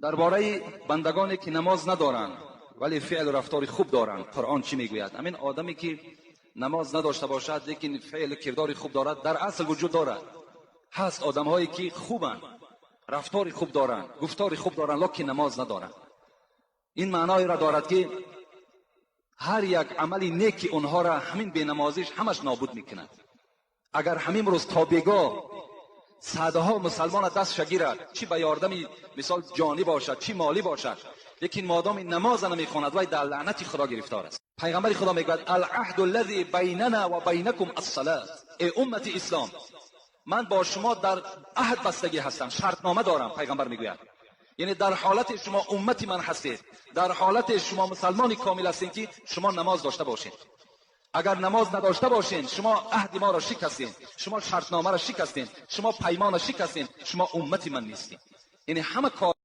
درباره بندگانی که نماز ندارند ولی فعل و رفتار خوب دارند، قرآن چی میگوید؟ همین آدمی که نماز نداشته باشد لیکن فعل کردار خوب دارد در اصل وجود دارد. هست آدم هایی که خوبند، رفتار خوب دارند، گفتار خوب دارند، لیکن نماز ندارند. این معنای را دارد که هر یک عملی نیک اونها را همین بینمازیش همش نابود میکند. اگر همین روز تا بیگاه صدها مسلمان دست شگیرد، چی به یاردمی مثال جانی باشد چی مالی باشد، لیکن مادام نماز نمیخواند وای در لعنت خدا گرفتار است. پیغمبر خدا میگوید العهد الذی بیننا و بینکم الصلاه. ای امت اسلام، من با شما در عهد بستگی هستم، شرطنامه دارم. پیغمبر میگوید یعنی در حالت شما امتی من هستید، در حالت شما مسلمانی کامل هستید که شما نماز داشته باشید. اگر نماز نداشته باشین شما عهد ما را شکستین، شما شرطنامه را شکستین، شما پیمان را شکستین، شما امتی من نیستین. یعنی همه کار